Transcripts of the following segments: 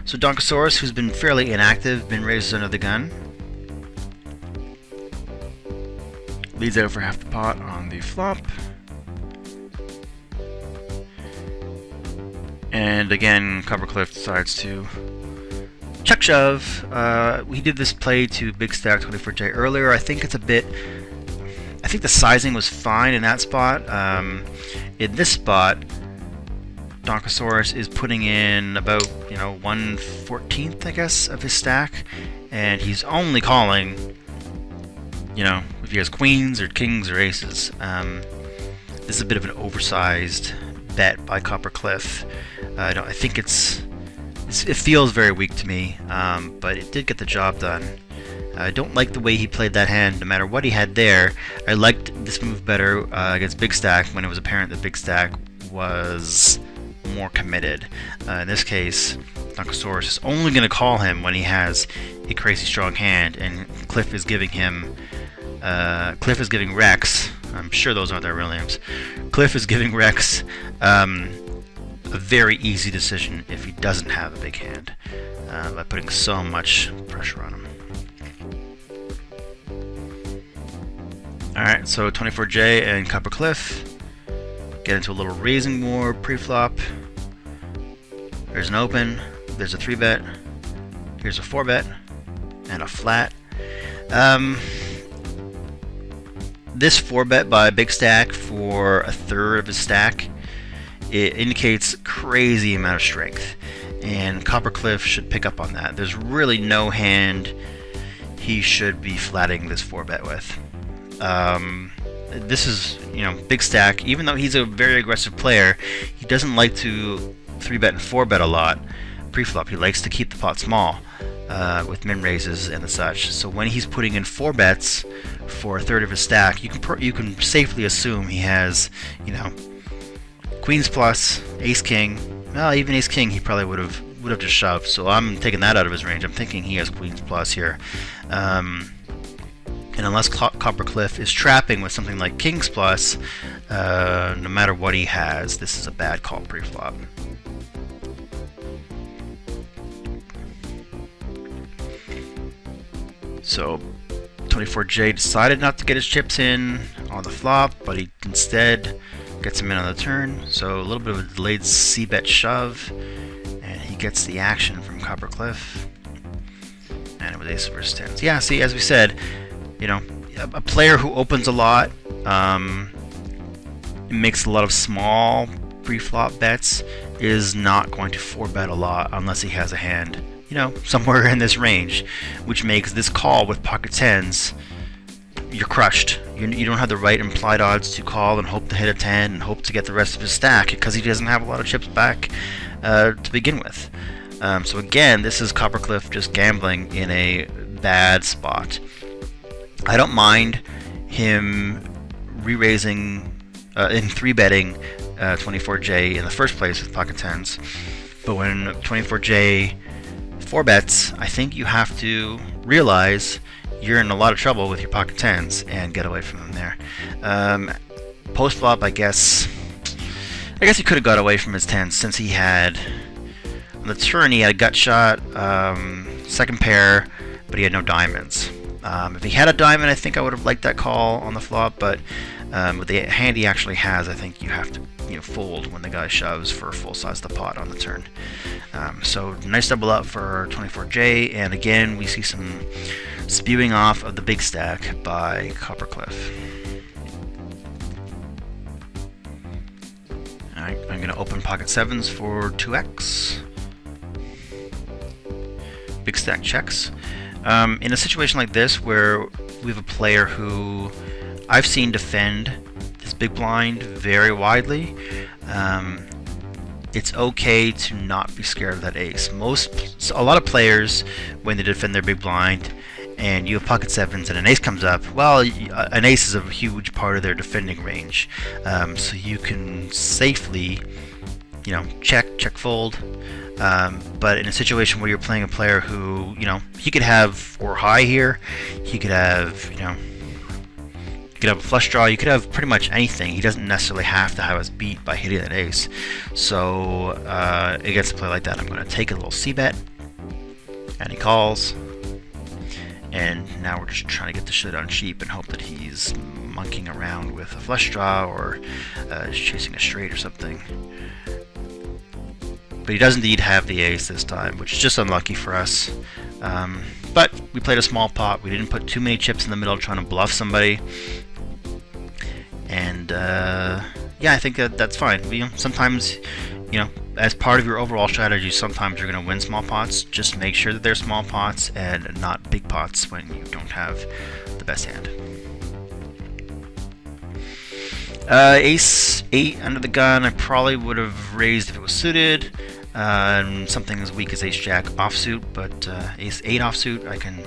So Donkosaurus, who's been fairly inactive, bin raises under the gun. Leads out for half the pot on the flop. And again, Coppercliff decides to check shove. We did this play to big stack 24J earlier. I think it's a bit... I think the sizing was fine in that spot. In this spot, Donkosaurus is putting in about 1/14th, I guess, of his stack, and he's only calling, if he has queens or kings or aces. This is a bit of an oversized bet by Coppercliff. I think it feels very weak to me, but it did get the job done. I don't like the way he played that hand, no matter what he had there. I liked this move better against Big Stack when it was apparent that Big Stack was more committed. In this case, Donkosaurus is only going to call him when he has a crazy strong hand, and Cliff is giving Rex, I'm sure those aren't their real names, Cliff is giving Rex a very easy decision if he doesn't have a big hand, by putting so much pressure on him. Alright, so 24J and Coppercliff get into a little raising war pre-flop. There's an open, there's a 3-bet, here's a 4-bet, and a flat. This 4-bet by Big Stack for a third of his stack, it indicates crazy amount of strength, and Coppercliff should pick up on that. There's really no hand he should be flatting this 4-bet with. This is, Big Stack, even though he's a very aggressive player, he doesn't like to 3-bet and 4-bet a lot pre-flop. He likes to keep the pot small with min raises and the such. So when he's putting in 4-bets for a third of his stack, you can safely assume he has, queens plus, ace king. Well, even ace king he probably would have just shoved. So I'm taking that out of his range. I'm thinking he has queens plus here. And unless Coppercliff is trapping with something like kings plus, no matter what he has, this is a bad call pre-flop. So 24J decided not to get his chips in on the flop, but he instead gets him in on the turn. So a little bit of a delayed c-bet shove, and he gets the action from Coppercliff. And it was ace versus tens. Yeah, see, as we said, a player who opens a lot, makes a lot of small pre-flop bets, is not going to 4-bet a lot unless he has a hand, somewhere in this range, which makes this call with pocket tens, you're crushed. You don't have the right implied odds to call and hope to hit a 10 and hope to get the rest of his stack because he doesn't have a lot of chips back to begin with. So again, this is Coppercliff just gambling in a bad spot. I don't mind him re-raising in 3-betting 24J in the first place with pocket tens, but when 24J 4-bets, I think you have to realize you're in a lot of trouble with your pocket tens and get away from them there. Post flop, I guess he could have got away from his tens since he had on the turn he had a gut shot, second pair, but he had no diamonds. If he had a diamond, I think I would have liked that call on the flop, but with the hand he actually has, I think you have to fold when the guy shoves for full size the pot on the turn. So nice double up for 24J, and again we see some spewing off of the big stack by Coppercliff. Alright, I'm going to open pocket sevens for 2x. Big stack checks. In a situation like this where we have a player who I've seen defend this big blind very widely, it's okay to not be scared of that ace. A lot of players, when they defend their big blind and you have pocket sevens and an ace comes up, well, an ace is a huge part of their defending range. So you can safely, check fold. But in a situation where you're playing a player who, he could have 4 high here, he could have, you could have a flush draw, you could have pretty much anything. He doesn't necessarily have to have us beat by hitting that ace. So against a play like that, I'm going to take a little c-bet And he calls. And now we're just trying to get the shit on cheap and hope that he's monkeying around with a flush draw or chasing a straight or something. But he does indeed have the ace this time, which is just unlucky for us. But we played a small pot. We didn't put too many chips in the middle trying to bluff somebody. And yeah, I think that's fine. Sometimes, as part of your overall strategy, sometimes you're going to win small pots. Just make sure that they're small pots and not big pots when you don't have the best hand. Ace 8 under the gun, I probably would have raised if it was suited. Something as weak as Ace Jack offsuit, but Ace 8 offsuit I can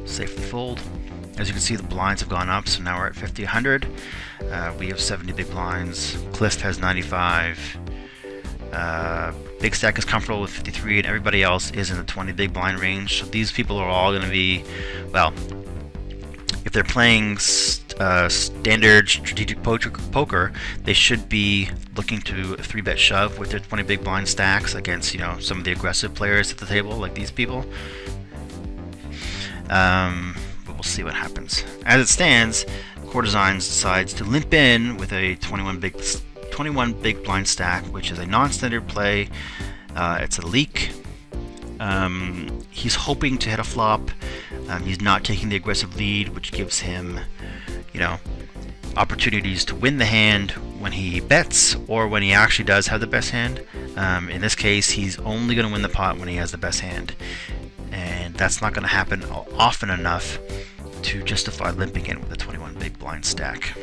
safely fold. As you can see, the blinds have gone up, so now we're at 50, 100. We have 70 big blinds. Cliff has 95. Big Stack is comfortable with 53, and everybody else is in the 20 big blind range. So these people are all going to be, well, if they're playing standard strategic poker, they should be looking to 3-bet shove with their 20 big blind stacks against, some of the aggressive players at the table, like these people. But we'll see what happens. As it stands, Courtesans decides to limp in with a 21 big blind stack, which is a non-standard play. It's a leak. He's hoping to hit a flop. He's not taking the aggressive lead, which gives him, opportunities to win the hand when he bets or when he actually does have the best hand. In this case, he's only going to win the pot when he has the best hand. And that's not going to happen often enough to justify limping in with a 21 big blind stack.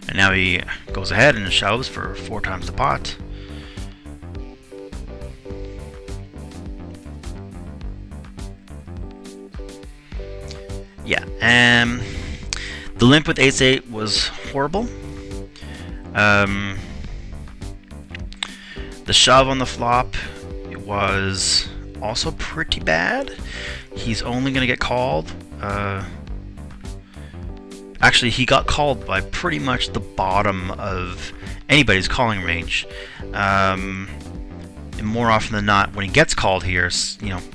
And now he goes ahead and shoves for 4 times the pot. Yeah, the limp with Ace 8 was horrible. The shove on the flop was also pretty bad. He's only going to get called. Actually, he got called by pretty much the bottom of anybody's calling range. And more often than not, when he gets called here,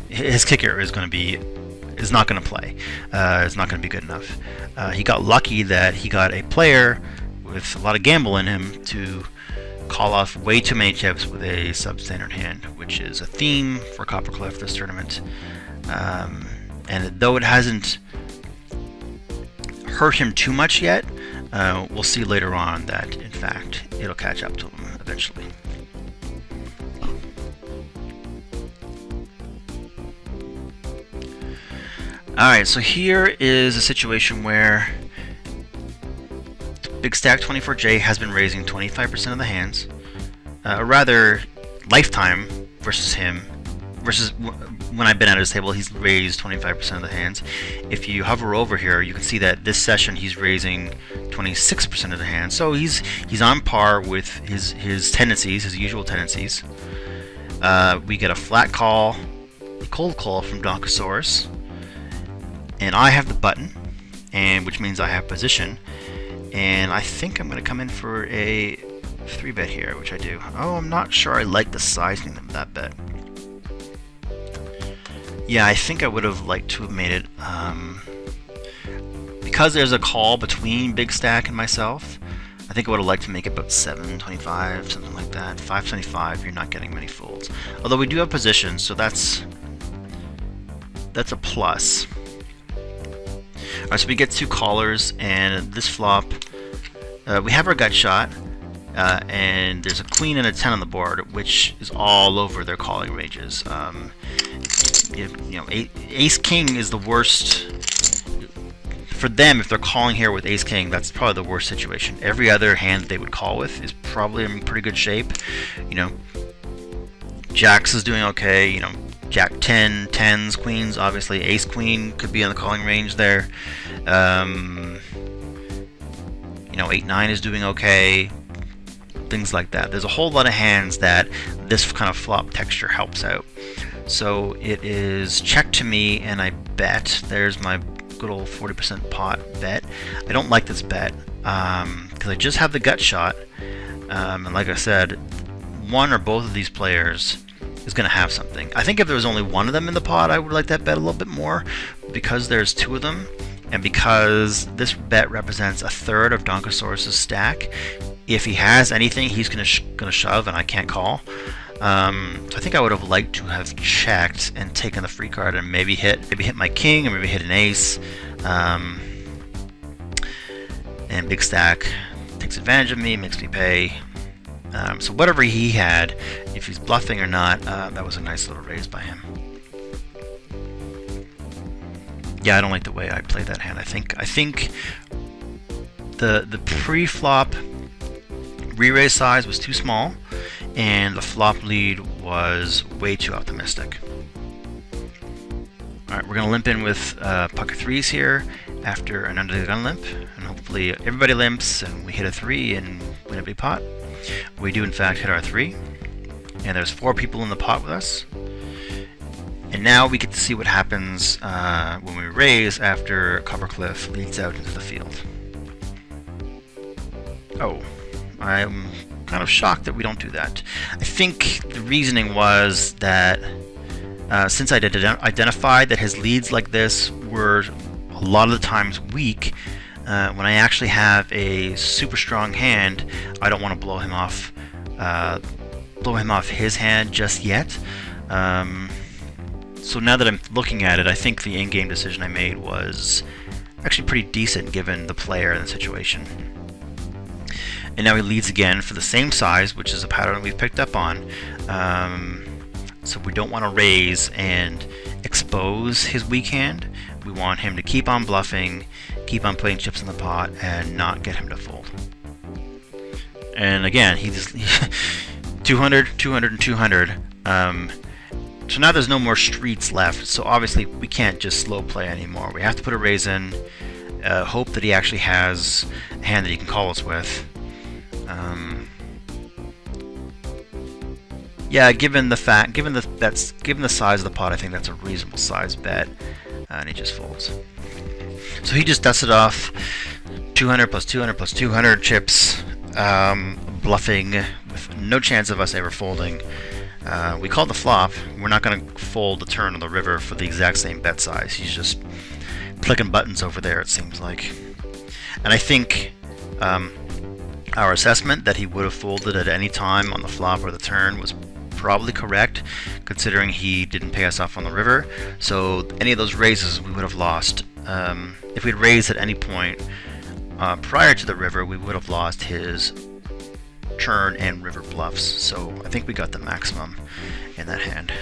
his kicker is not going to play. It's not going to be good enough. He got lucky that he got a player with a lot of gamble in him to call off way too many chips with a substandard hand, which is a theme for Coppercliff this tournament. And though it hasn't hurt him too much yet, we'll see later on that, in fact, it'll catch up to him eventually. Alright, so here is a situation where Big Stack 24J has been raising 25% of the hands, rather lifetime versus him, versus when I've been at his table, he's raised 25% of the hands. If you hover over here, you can see that this session he's raising 26% of the hands, so he's on par with his tendencies, his usual tendencies. We get a flat call, a cold call from Donkosaurus. And I have the button, which means I have position, and I think I'm going to come in for a 3-bet here, which I do. Oh, I'm not sure I like the sizing of that bet. Yeah, I think I would have liked to have made it, because there's a call between Big Stack and myself, I think I would have liked to make it about 725, something like that. 575, you're not getting many folds. Although we do have position, so that's a plus. Alright, so we get 2 callers, and this flop, we have our gut shot, and there's a queen and a 10 on the board, which is all over their calling ranges. Ace King is the worst for them. If they're calling here with Ace King, that's probably the worst situation. Every other hand that they would call with is probably in pretty good shape. Jacks is doing okay. Jack 10, 10s, queens, obviously Ace Queen could be on the calling range there. 8-9 is doing okay. Things like that. There's a whole lot of hands that this kind of flop texture helps out. So it is check to me, and I bet. There's my good old 40% pot bet. I don't like this bet because I just have the gut shot, and like I said, one or both of these players is going to have something. I think if there was only one of them in the pot, I would like that bet a little bit more. Because there's two of them, and because this bet represents a third of Donkosaurus's stack, if he has anything, he's going to shove, and I can't call. So I think I would have liked to have checked and taken the free card and maybe hit my king, or maybe hit an ace. And big stack takes advantage of me, makes me pay. So whatever he had, if he's bluffing or not, that was a nice little raise by him. Yeah, I don't like the way I played that hand. I think the pre-flop re-raise size was too small, and the flop lead was way too optimistic. Alright, we're going to limp in with pocket threes here after an under the gun limp, and hopefully everybody limps and we hit a 3 and win a big pot. We do in fact hit our 3, and there's 4 people in the pot with us. And now we get to see what happens when we raise after Coppercliff leads out into the field. Oh, I'm kind of shocked that we don't do that. I think the reasoning was that since I identified that his leads like this were a lot of the times weak, when I actually have a super strong hand, I don't want to blow him off his hand just yet. So now that I'm looking at it, I think the in-game decision I made was actually pretty decent given the player and the situation. And now he leads again for the same size, which is a pattern we've picked up on. So we don't want to raise and expose his weak hand. We want him to keep on bluffing, keep on putting chips in the pot, and not get him to fold. And again, he's 200, 200, and 200. So now there's no more streets left, so obviously we can't just slow play anymore. We have to put a raise in, hope that he actually has a hand that he can call us with. Yeah, given the size of the pot, I think that's a reasonable size bet, and he just folds. So he just dusted off 200 plus 200 plus 200 chips, bluffing with no chance of us ever folding. We called the flop. We're not going to fold the turn on the river for the exact same bet size. He's just clicking buttons over there, it seems like. And I think our assessment that he would have folded at any time on the flop or the turn was probably correct, considering he didn't pay us off on the river. So any of those raises we would have lost. If we'd raised at any point prior to the river, we would have lost his turn and river bluffs. So I think we got the maximum in that hand.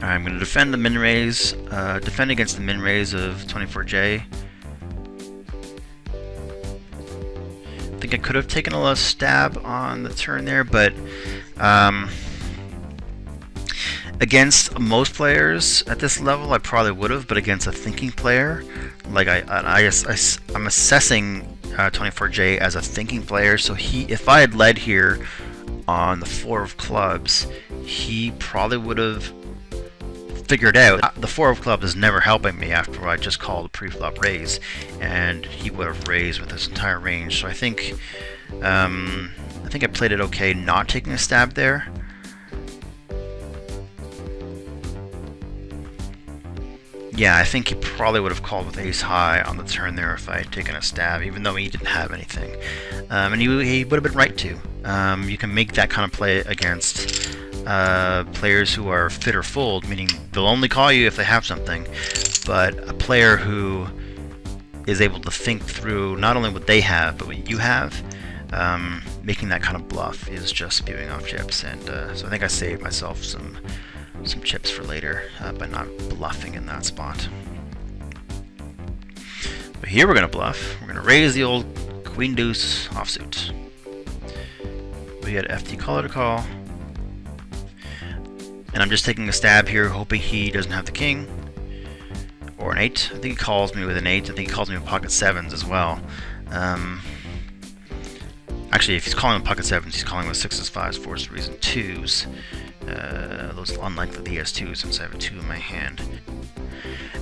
I'm going to defend the min raise, defend against the min raise of 24J. I think I could have taken a little stab on the turn there, but against most players at this level, I probably would have, but against a thinking player, like I'm assessing 24J as a thinking player, so if I had led here on the 4 of clubs, he probably would have figured out the 4 of clubs is never helping me after I just called a pre-flop raise, and he would have raised with his entire range. So I think I played it okay not taking a stab there. Yeah, I think he probably would have called with ace high on the turn there if I had taken a stab, even though he didn't have anything. And he would have been right to. You can make that kind of play against players who are fit or fold, meaning they'll only call you if they have something. But a player who is able to think through not only what they have, but what you have, making that kind of bluff is just spewing off chips. And so I think I saved myself some chips for later by not bluffing in that spot. But here we're going to bluff. We're going to raise the old queen deuce offsuit. We had FT caller to call. And I'm just taking a stab here, hoping he doesn't have the king. Or an 8. I think he calls me with an 8. I think he calls me with pocket 7s as well. Actually, if he's calling with pocket 7s, he's calling with 6s, 5s, 4s, 3s, and 2s. Those unlikely the S2 since I have a 2 in my hand.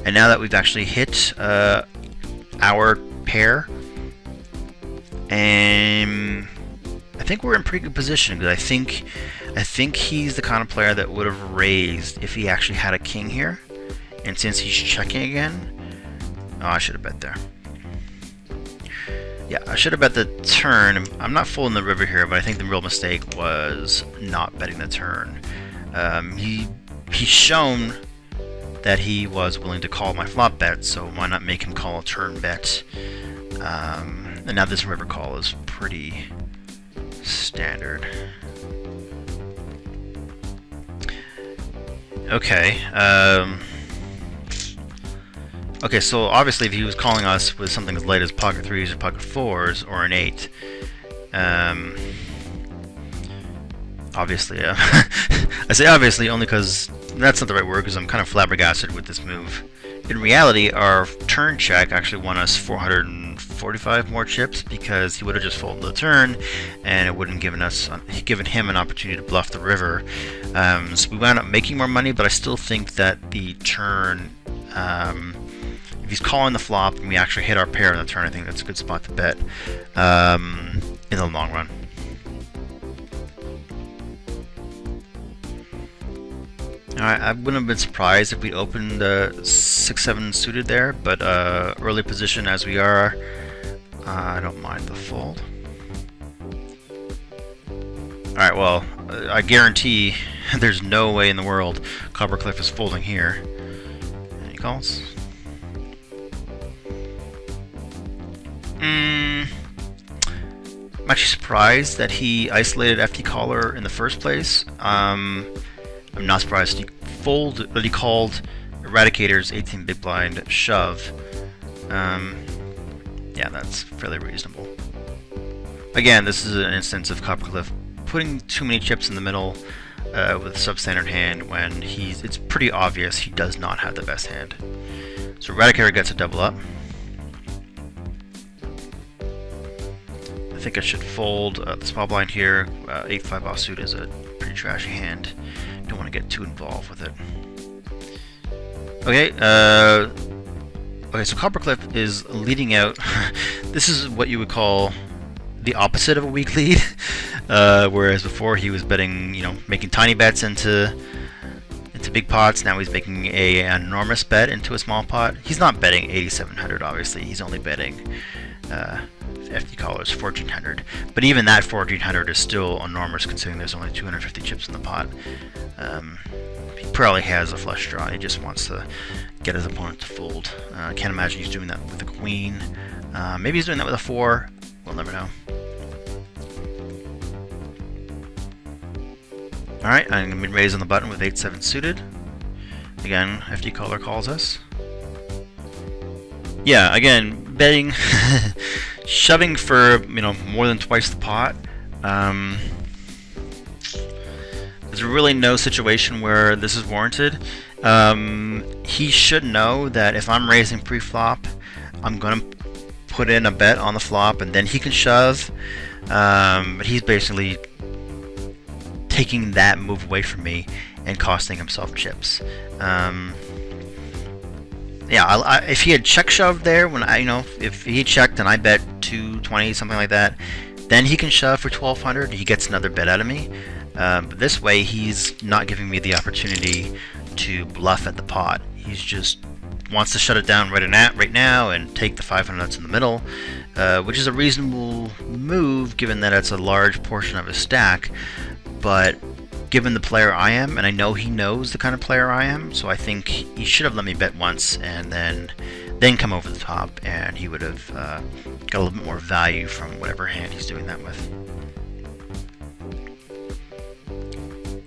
And now that we've actually hit our pair, and I think we're in pretty good position, because I think he's the kind of player that would have raised if he actually had a king here. And since he's checking again, oh, I should have bet there. Yeah, I should have bet the turn. I'm not full in the river here, but I think the real mistake was not betting the turn. He's shown that he was willing to call my flop bet, so why not make him call a turn bet? And now this river call is pretty standard. Okay. Okay, so obviously if he was calling us with something as late as pocket 3s or pocket 4s or an 8, obviously, I say obviously only because that's not the right word, because I'm kind of flabbergasted with this move. In reality, our turn check actually won us 445 more chips, because he would have just folded the turn, and it wouldn't given him an opportunity to bluff the river. So we wound up making more money, but I still think that the turn, if he's calling the flop and we actually hit our pair on the turn, I think that's a good spot to bet in the long run. Alright, I wouldn't have been surprised if we opened 6-7 suited there, but early position as we are, I don't mind the fold. Alright, well, I guarantee there's no way in the world Coppercliff is folding here. Any calls? I'm actually surprised that he isolated FT caller in the first place. I'm not surprised that he called Eradicator's 18 big blind shove. Yeah, that's fairly reasonable. Again, this is an instance of Coppercliff putting too many chips in the middle with a substandard hand when it's pretty obvious he does not have the best hand. So Eradicator gets a double up. I think I should fold the small blind here. 8-5 offsuit is a pretty trashy hand. Don't want to get too involved with it. Okay, okay, so Coppercliff is leading out. This is what you would call the opposite of a weak lead, whereas before he was betting, making tiny bets into big pots. Now he's making an enormous bet into a small pot. He's not betting 8,700, obviously. He's only betting FT callers 1,400, but even that 1,400 is still enormous considering there's only 250 chips in the pot. He probably has a flush draw. He just wants to get his opponent to fold. I can't imagine he's doing that with a queen. Maybe he's doing that with a 4. We'll never know. Alright, I'm going to raise on the button with 8-7 suited. Again, FT caller calls us. Yeah, again, betting, shoving for, more than twice the pot. There's really no situation where this is warranted. He should know that if I'm raising pre-flop, I'm going to put in a bet on the flop and then he can shove. But he's basically taking that move away from me and costing himself chips. Yeah, if he had check shoved there, when if he checked and I bet 220, something like that, then he can shove for 1,200. He gets another bet out of me. But this way, he's not giving me the opportunity to bluff at the pot. He's just wants to shut it down right now and take the 500 that's in the middle, which is a reasonable move given that it's a large portion of his stack. But given the player I am, and I know he knows the kind of player I am, so I think he should have let me bet once and then come over the top, and he would have got a little bit more value from whatever hand he's doing that with.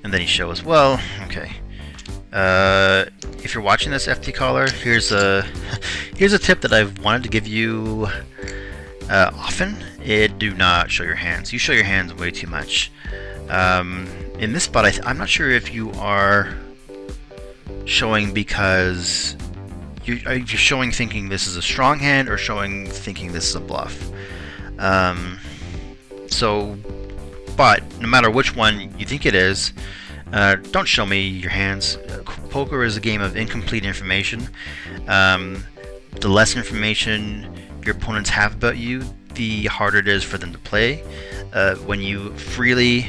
And then he shows, well, okay. If you're watching this FT caller, here's a tip that I've wanted to give you often. Do not show your hands. You show your hands way too much. In this spot, I'm not sure if you are showing because you're showing thinking this is a strong hand or showing thinking this is a bluff. But no matter which one you think it is, don't show me your hands. Poker is a game of incomplete information. The less information your opponents have about you, the harder it is for them to play. When you freely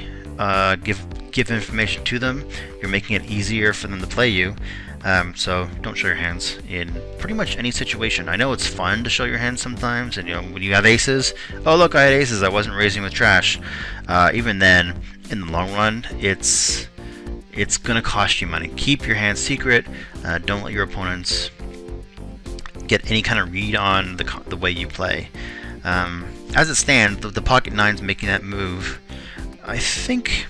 give information to them, you're making it easier for them to play you. So don't show your hands in pretty much any situation. I know it's fun to show your hands sometimes, and when you have aces, oh look, I had aces, I wasn't raising with trash. Even then, in the long run, it's gonna cost you money. Keep your hands secret. Don't let your opponents get any kind of read on the way you play. As it stands, the pocket nines making that move, I think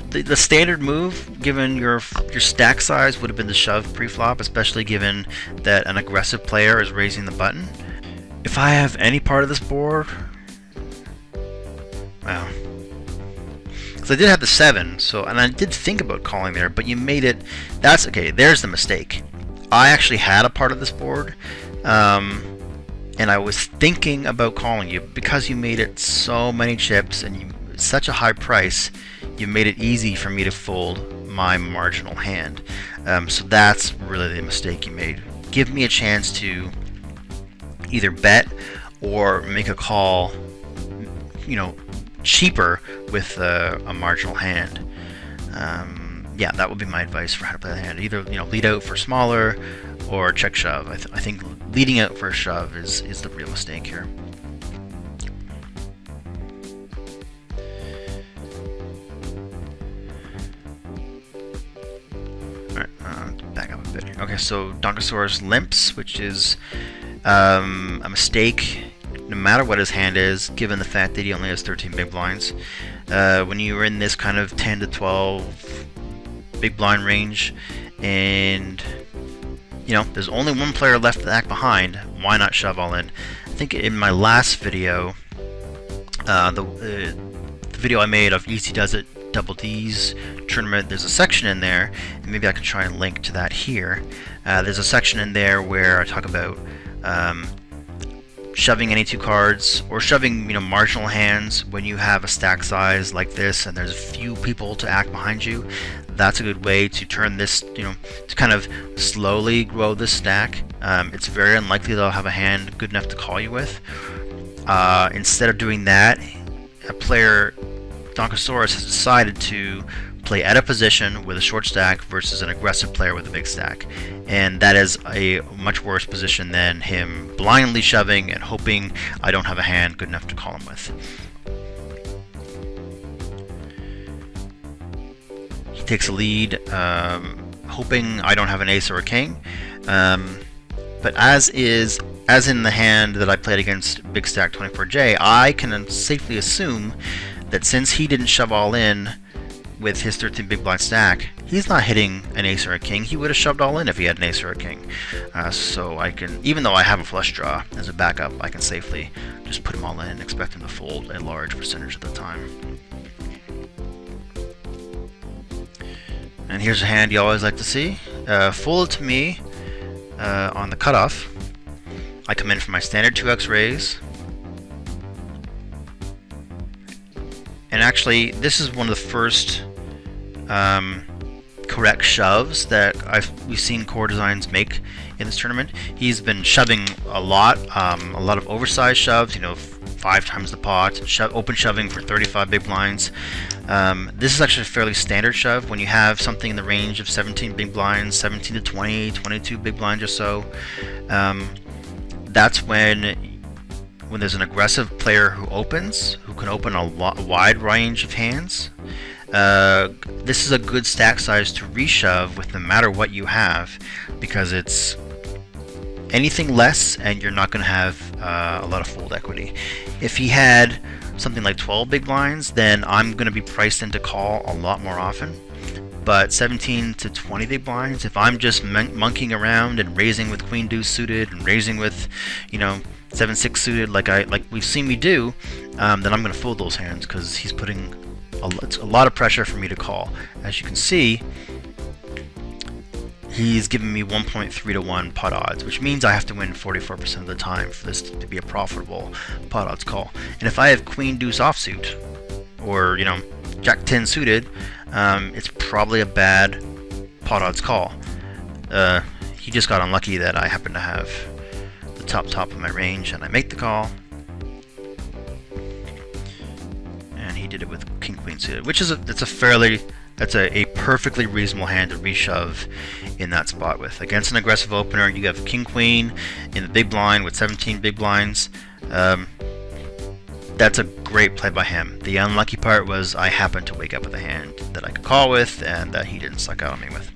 the standard move, given your stack size, would have been the shove pre-flop, especially given that an aggressive player is raising the button. If I have any part of this board, well, because I did have the 7, and I did think about calling there, but you made it. That's okay. There's the mistake. I actually had a part of this board, and I was thinking about calling you because you made it so many chips and such a high price. You made it easy for me to fold my marginal hand. So that's really the mistake you made. Give me a chance to either bet or make a call, cheaper with a marginal hand. Yeah, that would be my advice for how to play the hand. Either lead out for smaller or check shove. I think leading out for a shove is the real mistake here. Back up a bit here. Okay, so Donkosaurus limps, which is a mistake no matter what his hand is, given the fact that he only has 13 big blinds. When you are in this kind of 10 to 12 big blind range, and there's only one player left to act behind, why not shove all in? I think in my last video, the video I made of Easy Does It Double D's tournament, there's a section in there, and maybe I can try and link to that here. There's a section in there where I talk about shoving any 2 cards, or shoving marginal hands when you have a stack size like this and there's a few people to act behind you. That's a good way to turn this, to kind of slowly grow this stack. It's very unlikely they'll have a hand good enough to call you with. Instead of doing that, a player, Donkosaurus, has decided to play at a position with a short stack versus an aggressive player with a big stack, and that is a much worse position than him blindly shoving and hoping I don't have a hand good enough to call him with. He takes a lead, hoping I don't have an ace or a king, but as in the hand that I played against Big Stack 24J, I can safely assume that since he didn't shove all in with his 13 big blind stack, he's not hitting an ace or a king. He would have shoved all in if he had an ace or a king. So I can, even though I have a flush draw as a backup, I can safely just put him all in and expect him to fold a large percentage of the time. And here's a hand you always like to see. Folded to me on the cutoff. I come in for my standard 2x raise. And actually, this is one of the first correct shoves that we've seen Core Designs make in this tournament. He's been shoving a lot of oversized shoves, 5 times the pot, open shoving for 35 big blinds. This is actually a fairly standard shove when you have something in the range of 17 big blinds, 17 to 20, 22 big blinds or so. That's when there's an aggressive player who can open a wide range of hands. This is a good stack size to reshove with no matter what you have, because it's anything less and you're not going to have a lot of fold equity. If he had something like 12 big blinds, then I'm going to be priced into call a lot more often. But 17 to 20 big blinds, if I'm just monkeying around and raising with queen deuce suited and raising with 7-6 suited like we've seen me do, then I'm going to fold those hands because he's putting a lot of pressure for me to call. As you can see, he's giving me 1.3 to 1 pot odds, which means I have to win 44% of the time for this to be a profitable pot odds call. And if I have queen deuce offsuit, or jack 10 suited, it's probably a bad pot odds call. he just got unlucky that I happen to have the top of my range, and I make the call. And he did it with king queen suited, which is that's a perfectly reasonable hand to reshove in that spot with. Against an aggressive opener, you have king queen in the big blind with 17 big blinds. That's a great play by him. The unlucky part was I happened to wake up with a hand that I could call with and that he didn't suck out on me with.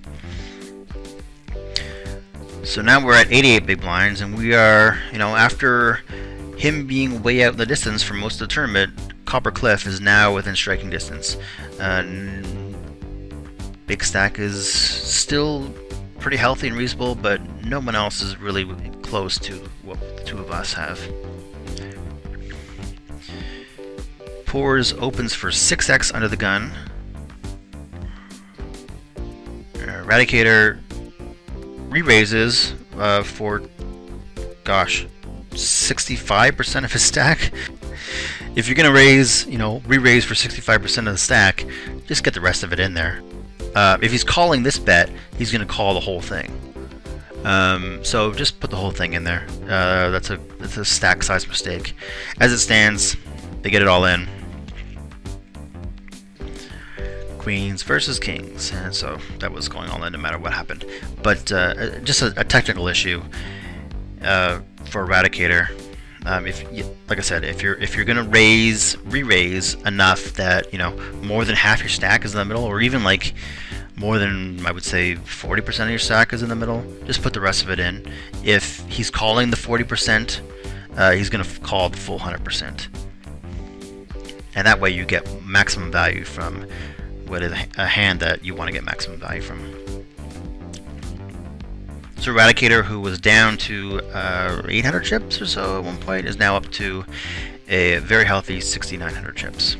So now we're at 88 big blinds, and we are, after him being way out in the distance for most of the tournament, Copper Cliff is now within striking distance. Big stack is still pretty healthy and reasonable, but no one else is really close to what the two of us have. Pours opens for 6x under the gun. Eradicator re-raises for, 65% of his stack. If you're gonna raise, re-raise for 65% of the stack, just get the rest of it in there. If he's calling this bet, he's gonna call the whole thing. So just put the whole thing in there. That's a stack size mistake. As it stands, they get it all in. Queens versus kings, and so that was going all in no matter what happened. But just a technical issue for Eradicator. Like I said, if you're gonna re-raise enough that more than half your stack is in the middle, or even like more than, I would say, 40% of your stack is in the middle, just put the rest of it in. If he's calling the 40%, he's gonna call the full 100%, and that way you get maximum value from what is a hand that you want to get maximum value from. So Eradicator, who was down to 800 chips or so at one point, is now up to a very healthy 6,900 chips.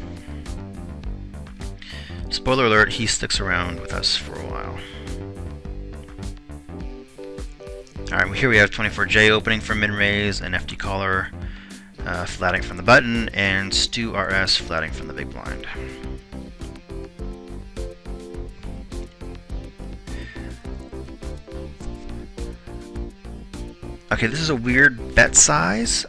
Spoiler alert, he sticks around with us for a while. Alright, here we have 24J opening for min-raise, and FD Caller flatting from the button, and Stu RS flatting from the big blind. Okay, this is a weird bet size.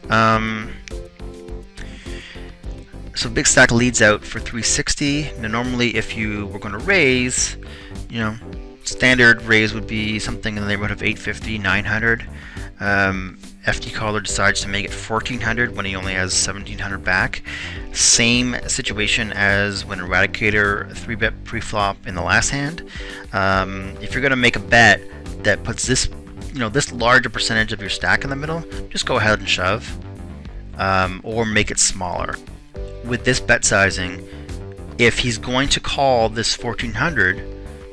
So big stack leads out for 360. Now normally if you were going to raise, standard raise would be something in the neighborhood of 850, 900. FD Caller decides to make it 1400 when he only has 1700 back. Same situation as when Eradicator 3-bet pre-flop in the last hand. If you're going to make a bet that puts this this larger percentage of your stack in the middle, just go ahead and shove, or make it smaller. With this bet sizing, if he's going to call this 1400,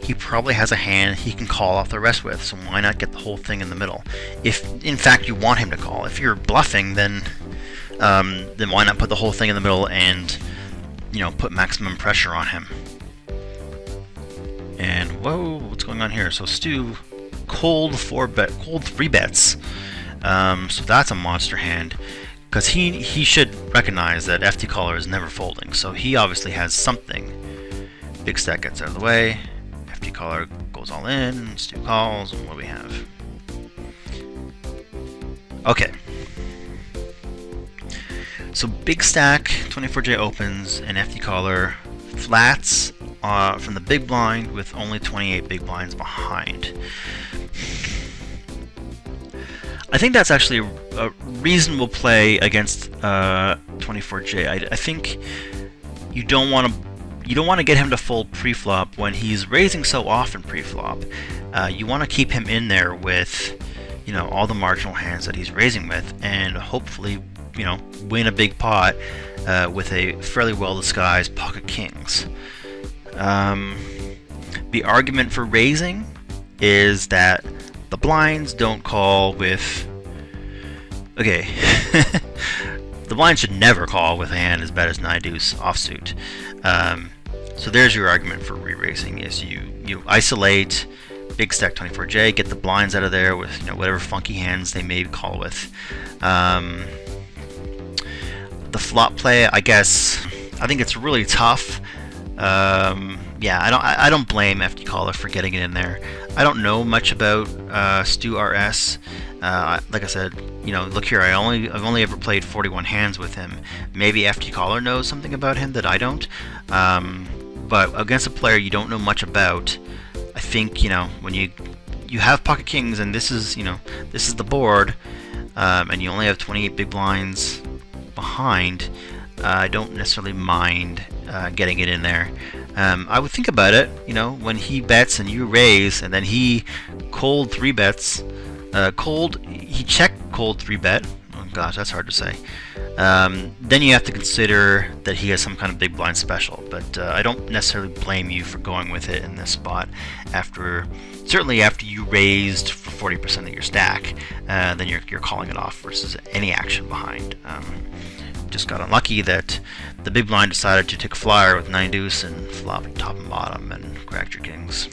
he probably has a hand he can call off the rest with, so why not get the whole thing in the middle? If in fact you want him to call. If you're bluffing, then why not put the whole thing in the middle and put maximum pressure on him. And whoa, what's going on here? So Stu cold 3 bets, so that's a monster hand, because he should recognize that FD Caller is never folding, so he obviously has something. Big stack gets out of the way, FD Caller goes all in, Stu calls, and what do we have? Okay, so big stack 24J opens, and FD Caller flats from the big blind with only 28 big blinds behind. I think that's actually a reasonable play against 24J. I think you don't want to get him to fold pre-flop when he's raising so often pre-flop. You want to keep him in there with all the marginal hands that he's raising with, and hopefully win a big pot with a fairly well disguised pocket kings. The argument for raising is that the blinds don't call with... Okay, the blinds should never call with a hand as bad as 9 deuce offsuit. So there's your argument for re-raising, is you isolate big stack 24J, get the blinds out of there with whatever funky hands they may call with. The flop play, I think it's really tough. yeah, I don't blame FD Caller for getting it in there. I don't know much about Stu RS. Like I said, look here. I've only ever played 41 hands with him. Maybe FD Caller knows something about him that I don't. But against a player you don't know much about, I think when you have pocket kings and this is the board, and you only have 28 big blinds behind, I don't necessarily mind getting it in there. I would think about it, when he bets and you raise, and then he cold 3-bets. He checked cold 3-bet. Oh gosh, that's hard to say. Then you have to consider that he has some kind of big blind special. But I don't necessarily blame you for going with it in this spot. Certainly after you raised for 40% of your stack, then you're calling it off versus any action behind. Just got unlucky that the big blind decided to take a flyer with 9 deuce and flop top and bottom and cracked your kings.